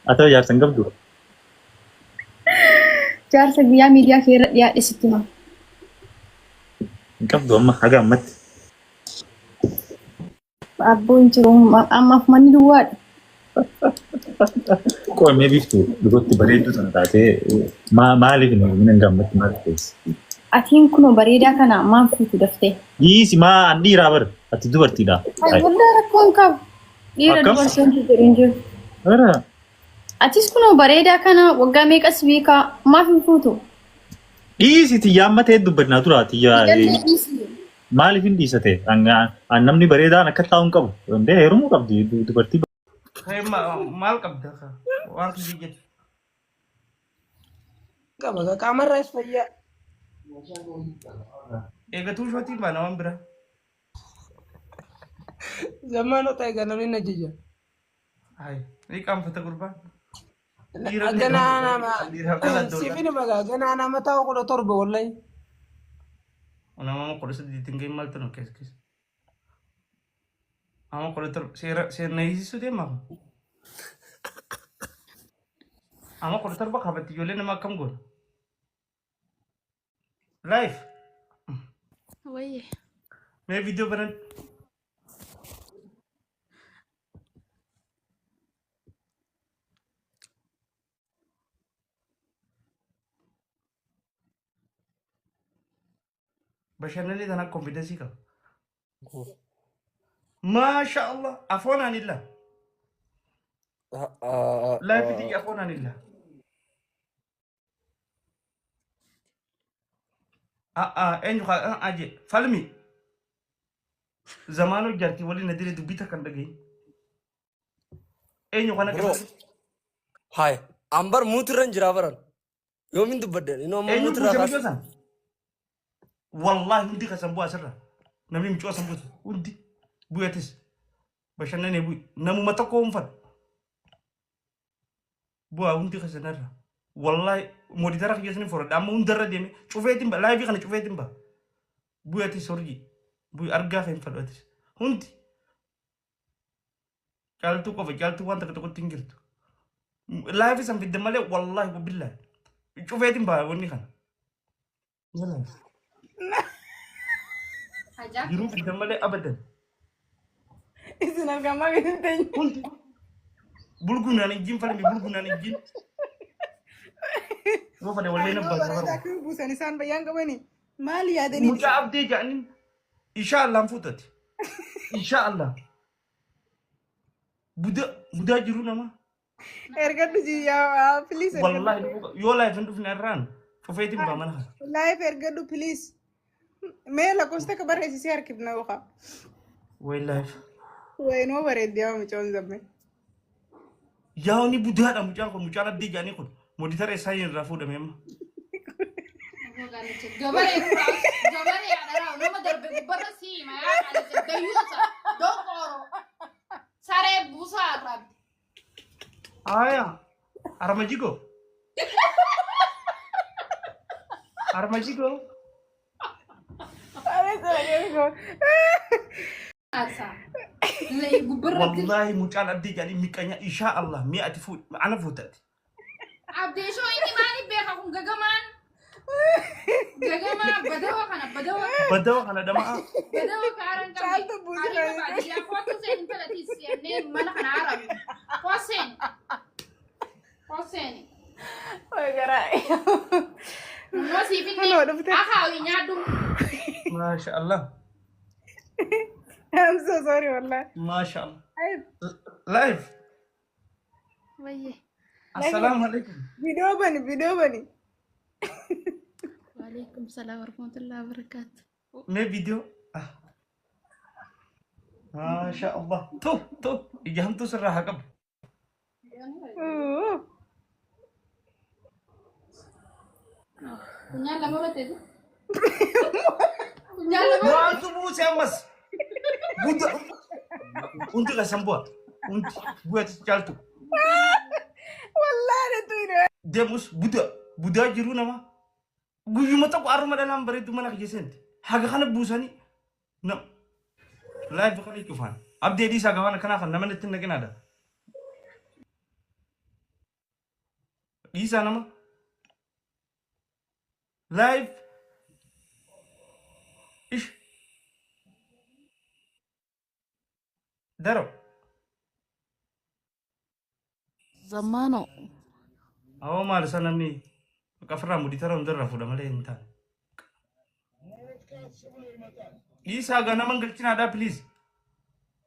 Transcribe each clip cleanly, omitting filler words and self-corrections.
Atau jaarsan qabdu? Jaarsa guyyaa miidiyaa kee irra dhiyaadhe sitti hima. Hin qabdu amma haga ammatti. Abboon jiru ammaaf manni duwwaadha. Qo'amee biftu duratti bareedduu sana taatee maaliif hin gammatti maal ta'es? Atiin kunoo bareedaa kana maal fuutu daftee? Dhiisi maa an dhiiraa bar ati dubartiidha. Waldaa rakkoon qabu. Dhiira dubartiin hin jiru. Atis kunoo bareedaa kana waggaa meeqas beekaa maaf hin fuutu? Dhiisi xiyyaammatee dubbannaa turaati. Maaliif hin dhiisate? Namni bareedaan akka taa'uun qabu. Dandee heerumuu qabdi dubartii. Maal qabda waan kiyya qaba qaamarraas fayyaa. eegatuu shootiin baana waan bira. Zamaanota eegaa namni na jija. Ni qaanfata gurbaan. Ganaa nama siifini magaa ganaa nama taa'u 17 wallahi. Nama 18 gahee maal ta'u keessa. Ama 17 seerna hiisisuu deemaa. Ama 17 qabatti ijoollee nama akkam goona. Live. Wayye. Mee viidiyoo banan. Bashannanee tana confidence qaba. Masha Allah. Afwan anillah. Live di afwan anillah. Eenyu aje falmi. Zamanu jarti wali nadire dubita kan dagay. Eenyu kana bro. Hai, ambar muturan jirabaran. Yomin dubbadde ino muturan. Wallahi hundi kasan bu'a sirra. Namni micu asan bu'a. Hundi bu'atis. Bashannanee bu'i. Namuma tokko hunfan. Bu'a hundi kasanarra. Wallahi moditara kiyasni fora. Amma hundarra deeme. Cufeetin ba. Live kana cufeetin ba. Bu'atis sorgi. Bu'i argaa kan fadhatis. Hundi. Caaltu qofa caaltu waan takka tokkotti hin jirtu. Live san fidde malee wallahi billahi. Cufeetin ba wanni kana. Wallahi. Jiruu fidde malee abadan. Isin argamaa beektan. Hundi. Bulgunaan ijjiin falmi bulgunaan ijjiin. Yoo fade wallee na baasa Bara baru. kun buusan isaan bayyaan qabani. Maal yaadanii? Mucaa abdee jedhaniin inshaallah fuutati. Inshaallah. Budaa jiru nama. Ergadhu jiyyaa please. Wallahi yoo laayif hin dhufne irraan cufeetiin baa mana kana. Live ergadhu please. Mee lakkoofsa akka barreessisee harkifna yookaan. Way laayif. Waynoo bareeddee yaa mucaan zamme. Yaa ni budaadha mucaan kun mucaan abdee jedhanii kun moditara isaa irraa fuudhame amma. Gabaree adara nama darbe gubbarra siima yaa kana dayyuusa doqoro saree buusaa irraa. Aya armajigo. Armajigo. Wallahi mucaan abdee jedhanii miqanya inshaallah mi'ati fuud ana fuutati. Abdee shoo inni maaliif beeka kun gagamaan? Gagamaa badawa kana badawa. Badawa kana damaa. Badawa kaaran qabdi. Caaltu buusi Ariifa baadiyyaa kootu seen intalati seennee mana kana arabu. Kooseen. Kooseen. Oy garaa. Noo siifillee akaawii nyaadhu. Masha Allah. I'm so sorry wallahi. Masha Allah. Live. Wayye. Assalamu alaikum. Video bani. Waalaikum salam warahmatullahi wabarakatuh. Me video. Masha Allah. Tuh. Ijaham tuh serah hakam. Punya lama betul. Punya lama. Wah tuh bu saya mas. Budak. Untuk kasih buat. Untuk buat jaltu. Wallahi itu ini. Dia mus budak jiru nama. Guyu mata ku arma dalam beri tu mana kejesen. Haga kana busani. Nam. Live kali kufan. Update di sagawan kana nama netin lagi nada. Isa nama. Live. Ish. Daro. Zamano. Awo maal sana namni kafra muditara hundarra fuudha malee hin taane. Isa gana mangalchina ada please.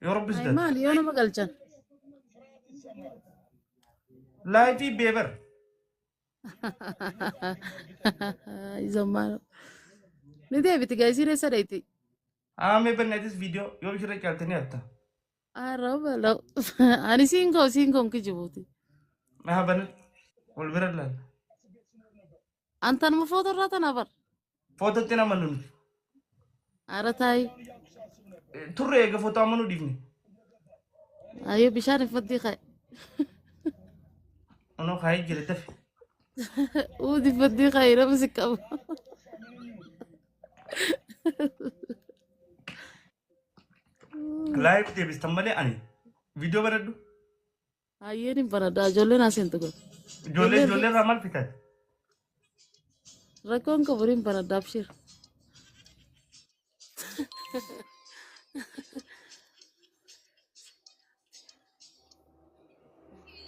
Yoo rabbis Ay dad. mal, yo nama galchan. Live beber. Ay zamano. Ni deebiti gaisire sadayti. Ame banna this video yoo shirra kaltani atta. Araba law. Ani singo kijibuti. Maha banna wal biralla. Antan mu foto rata nabar. Foto tina manun. Aratai. Turre ega foto amanu difni. Ayo bishari faddi khay. Ano khay jire taf. Udi faddi khay ramasikaw. Live debis tambale ani. Video baradu. Ayeni barada jolle nasentu ko. Jole ramal fitat. Rakon ko burin barada abshir.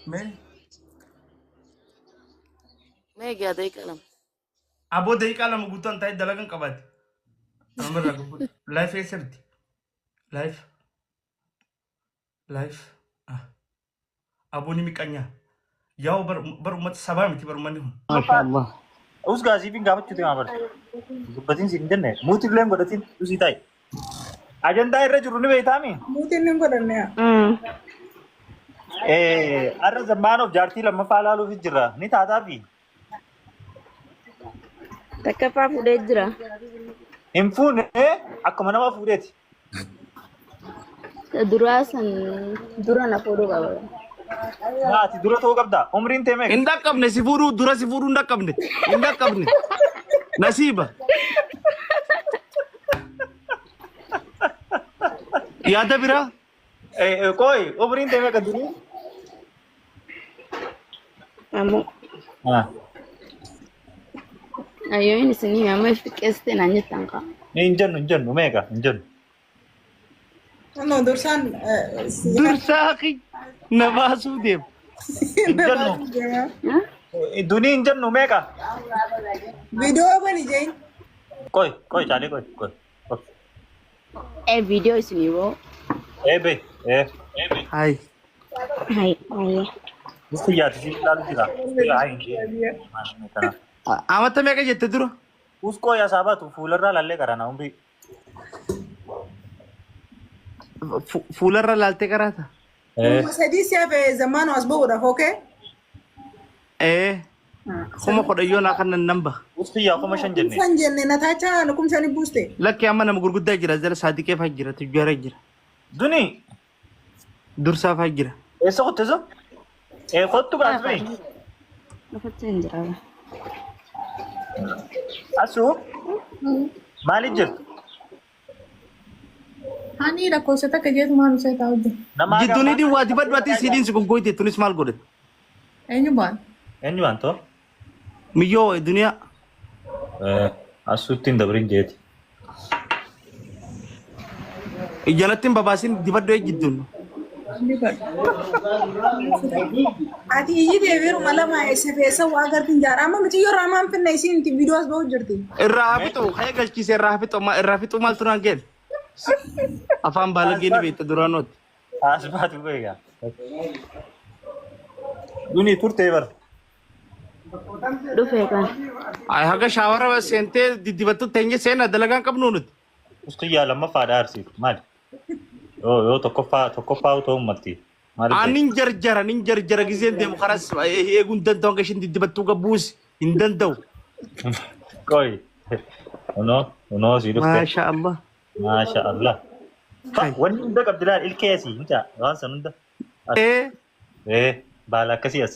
Men. Me gya day kalam. Abo dai kala mugutan tay dalagan kabat. Amar ragu. Live eserti. Live. Ah. Abo ni mikanya. Yau bar umat sabah miti bar mani hun. MashaAllah. Us gazi bin gabat chuti ngabar. Dubatin sinjen ne. Muti glen godatin usi tai. Ajanda irra juruni beitami. Mutin nin godhanne. Arra zamano jarti lamma falalu fijra. Ni tata fi. Takka faa fuudhee jira. Infune akkuma nama fuudheeti. Duraa san dura na fuudhuu qaba. Ati dura ta'uu qabda. Umriin tee meeqa? Indak kabne si furu dura si furu indak kabne. Indak kabne. Nasiba. Yada bira. Koi umriin tee meeqa duri? Ammoo ayyoon isinii amma fiqqeessite naan jettan kaa. Hin jennu meeqa hin jennu. No, dursaan Dursaki. Nabasu dem. Hin jennu. Duni hin jennu meeqa? viidiyoo bani jeen. Koi chaale koi. Viidiyoo isinii boo. Be. Hai. Hayyee. Musti yaati si ilaalu jira. Amata meka jette dura. Usko ya sabatu fuularraa lallee karana umri. Fuularra laalte karata. Sadii siyaaf zamaan as ba'uudhaaf ookee. Kuma kodhayyoon akka namba. Uski yaa kuma shan jenne. San jenne nataacha kumsani buuste. Lakki amma nama gurguddaa jira jala saadiqee faa jira tujjaara jira. Duni Dursaa faa jira. eessa qotteso? Kottu baas ba'i. Lafatti hin jiraaba. Asuu maaliif jirtu? Hani lakkoofsa takka jeetu maal ishee taa'u jiru. Jidduun hidhiin waa dibadhu ati siidhiin si gongoyte tunis maal godhe? Eenyu baan? Eenyu waan ta'u? Miyyoo duniyaa. Asuutti hin dabrin jeeti. Ijanatti hin babaasin dibadhu jidduun. Ati iyyi deebiiruma lama safeessa waa gartiin jaara amma miti yoo raamaan finna isiin itti viidiyoo as ba'u jirti. Irraa hafixu kaya galchiise irraa hafixu maal turaan geel? Afaan baalagee ni beekta duraanooti. Asbaatu beekaa. Duni turtee bar. Dhufee kan. Ay haga shaawara seentee diddibattu teenye seena dalagaan qabnu nuti. Uski yaa lammaffaa aarsiif maali? Yoo tokkoffaa ta'uu malti. Nin jarjara giseen deemu karas eeguun danda'u hanga ishiin diddibattuu gabbuus hin danda'u. Koi. Unoo si dhufte. MashaAllah. MashaAllah. Wanni hunda qabdi laal ilkee asii mucaa waan san hunda. Baala akkasii as.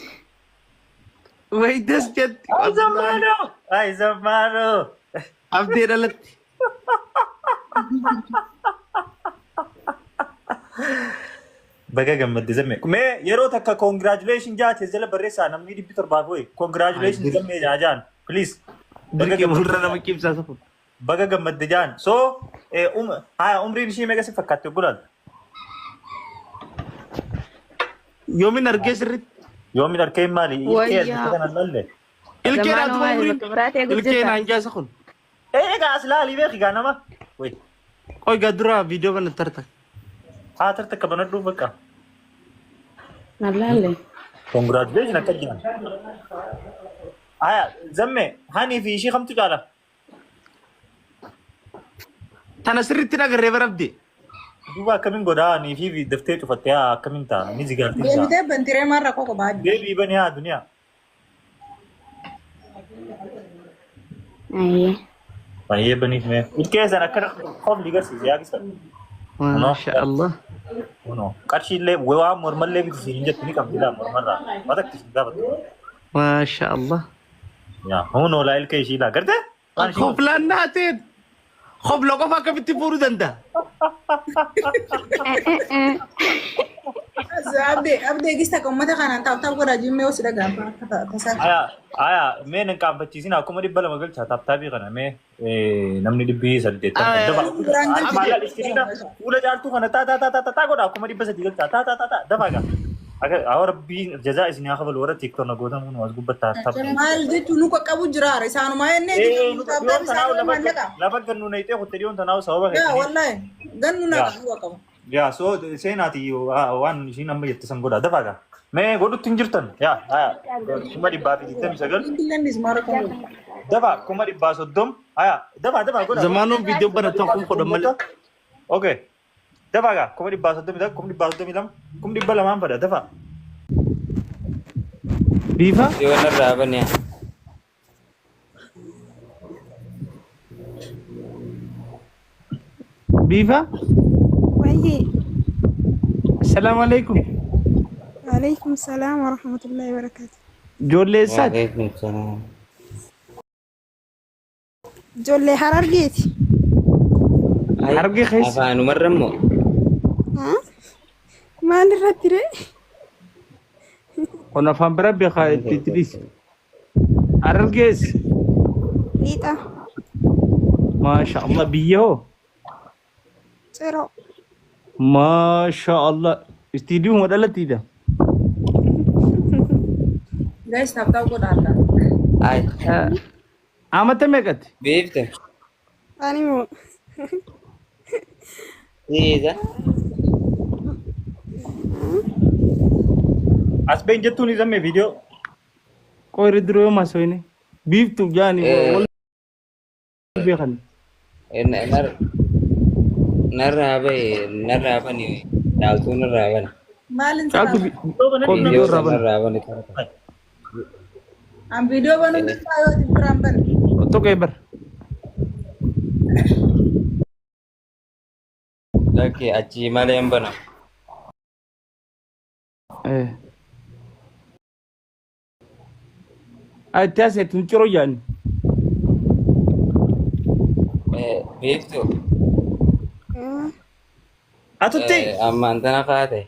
Waydas jetti. Ay zammaano. Abdee dhalatti. Baga gammadde zamme. Mee yeroo takka congratulation jaate jala barreessaa namni dhibbi torbaaf ho'i. Congratulation zamme jaan please. Dirqii fuuldura nama qibsaa safu. Baga gammadde jaan. So umriin ishii meeqa si fakkaatte gulaan? Yoomin argee sirriitti. Yoomin arkeen maali? Wayyaa. Ilkeen Zamaanuma atu bakka biraatee umriin. Ilkeen guddisaa. hanjaasa kun. Egaa as laalii beeki gaa nama. Wey. Qoy gadura viidiyoo kana tarta. Haa tartakka banadhuu bakka. Nallaalle. Congratulation akka jiran. Aya zamme hani fi ishii kamtu caala? Tana sirriitti dhagarree barabde. Duuba akkamiin godhaa nii fi daftee cufattee akkamiin ta'a ni zigaartii isaa. Deebitee bantiree marra koko baadhi. Deebii bani haa duniyaa. Ayyee. Baay'ee baniif mee. Ilkeessan akkana qofli garsiise yaaqisa. Masha Allah. Uno qarshiillee waan mormallee bitu siin jettu ni qabdi laa mormarraa. Matakti siin gaafatu. Masha Allah. Yaa uno laa ilkee ishii laa gartee? Qoflaan naateen. Qofla qofa akkamitti fuudhuu danda'a? Abdee gista kan uummata kanaan taa'u godhaa jimmee osoo dhagaa tasaa. Aya mee nan qaanfachiisin akkuma 200 galchaa taaptaabii kana mee namni 880. Fuula jaartuu kana taa godha akkuma 300 galchaa taa dafaa gaa. Akka rabbiin jazaa isin haa kabalu warra tiktoona gootan kun was gubbataa taphata. Maal jechuun nu qaqqabu jiraara isaanuma ennee taaptaabii isaanii maallaqa. Lafa gannu na itee kutte dhiyoon tanaa sababa Yaa wallahi gannu na qaqqabu. yaa so seenaati waan ishiin amma jette san godha dafaa gaa. Mee godhutti hin jirtan yaa kuma 129 Ilaanis maara kan. dafaa kuma 130 dafaa godha. Zamaanuun viidiyoo baratan kun godhan malee. Okay. Dafaa gaa kuma 130 kuma 132 kuma 200 fada dafaa. Bifa? Yoo narraa bane. Bifa? وهي Assalamu alaikum. وعليكم السلام ورحمة الله وبركاته. Ijoollee isaati. Waalaikum salaam. جولي حرار جيتي. Hargi keessa. Afaanumarra immoo. ها؟ ما نرتري. Kun afaan bira beekaa itti idris. Hargees. ليتا. Masha Allah biyya hoo. سيرو. Masha Allah. Istiidiyoo madalatiidha. Guys taaptaa godhaa. Ay. Amata meeqatti? Beekte. أنا مو. Siisa. As been jettuun isamme viidiyoo. Qoyri duruu yoo maasoyne. Biiftu jaani wal beekan. Narraa bane. Daaltuu narraa bane. Maalin Caaltu sana? viidiyoo irraa bana. Narraa bane. An video banuun isaa yoo biraan bane. Tokko bar. Lakkee achii malee hin bana. Ati asii tun ciroo jaani. Beektu. Atutti. Ammaan tana kaate.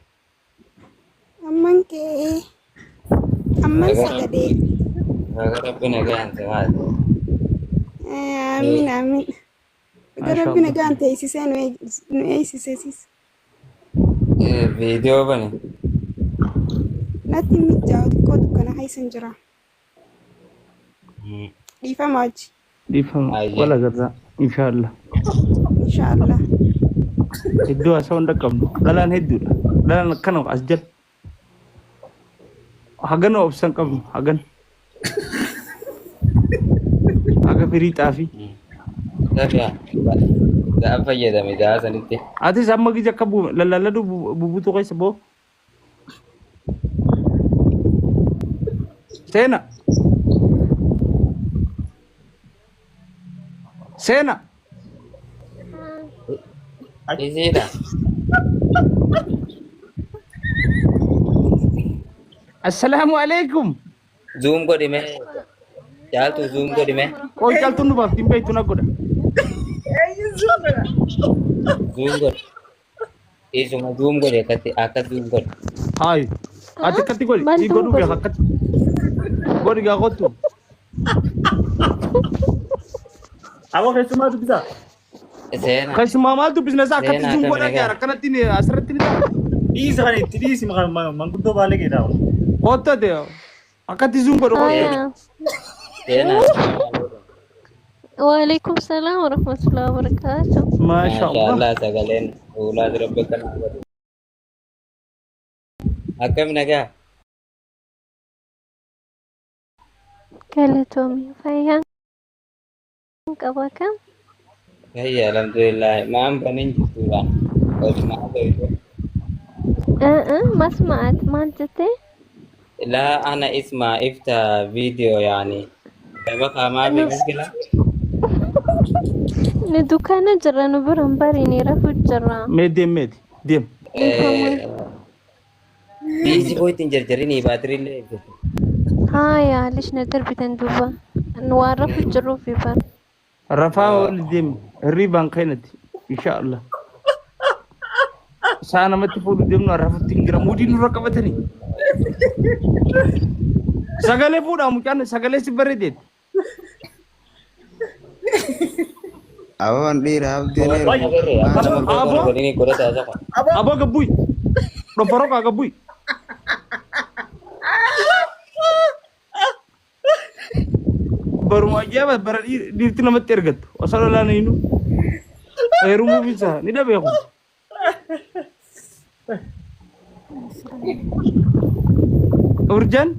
أمان كي. أمان سجدي. Baga rabbi nagaan si kaate. آمين آمين. ربنا كان تيسيسين ويسيسيس. Viidiyoo bane. ناتي متجاوز كود كنا هاي سنجرا. ديفا ماج. Dhiifama wal agarra inshaallah. إن شاء الله. Iddoo asoo hunda qabnu dhalaan hedduudha. Dhalaan akkana as jala. Hagan obsan qabnu hagan. Haga firii xaafii. Dafiyaa. Ga'a fayyadame ga'a sanitti. Atis amma gija akka lallaalladhu bubuutuu keessa boo. Seena. Seena. Isiidha. Assalaamu alaikum. Zoom godhime. Jaaltu zoom godhime. Qoy caaltuun nu baaftiin beektu na godha. Zoom godh. Isuma zoom godhe akka zoom godhe. Hai. Ati katti godhi. Si godhu beeka akkatti. Godhi gaa kottu. Awwa keessumaa dubbisa. Seena. Keessumaa maaltu biizinasa akkatti zoom godhaa jira akkanatti asirratti ni ta'a. Dhiisa kan itti dhiisi manguddoo baalee keedhaa. Kottu ati akkatti zoom godhu kottu. Seena. وعليكم السلام ورحمة الله وبركاته. ما شاء الله. Allah sagaleen ulaa rabbi kana godhu. Akkam nagaa. قالتومي فيان قباكم Hayya alhamdulillah. Maam banin jirtuudha. Odumaa ta'e. ما سمعت ما انتتي لا أنا اسمع إفتح فيديو يعني. بقى ما في مشكلة. ندوكانا جرا نبرم باريني رفو جرا ميدي ديم. Bisi boy tinjarjarini bateri le. هاي ليش ندر بتندوبا نوار رفو جرو في بار رفاه الديم الريبان كانت إن شاء الله. Sana mati full dem no rafu tingira mudi no rakabatani. Sagale fuda mukana sagale si beredet. Awan dira abdene. Ini kuda saja kok. Abo gabui. Do farok gabui. Baru aja berarti di tina mati ergat. Wasalala na inu. Rumu bisa. Ni dah beku. Urjan?